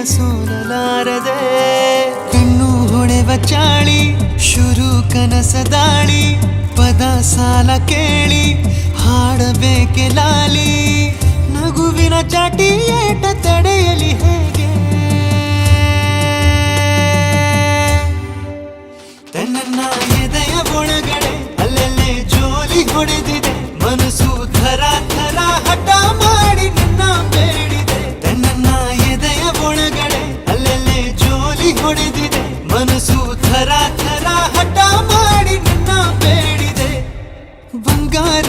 ಸೋಲಲಾರದೆ ಕಣ್ಣು ಹೊಡೆವ ಚಾಳಿ ಶುರು ಕನಸದಾಳಿ ಪದ ಸಾಲ ಕೇಳಿ ಹಾಡಬೇಕೆ ಲಾಲಿ ನಗುವಿನ ಚಾಟಿ ಏಟ ತಡೆಯಲಿ ಹೇಗೆ ತನ್ನ ಎದೆಯ ಒಳಗಡೆ ಅಲ್ಲೆಲ್ಲೇ ಜೋಲಿ ಹೊಡೆದಿದೆ ಮನಸ್ಸು ಥರ ಥರ ಹಠ ಮಾಡಿ ನಿನ್ನ ಬೇಡಿದೆ ತನ್ನ ಎದೆಯ ಒಳಗಡೆ ಅಲ್ಲೆಲ್ಲೇ ಜೋಲಿ ಹೊಡೆದಿದೆ ಮನಸ್ಸು ಥರ ಥರ ಹಠ ಮಾಡಿ ನಿನ್ನ ಬೇಡಿದೆ ಬಂಗಾರ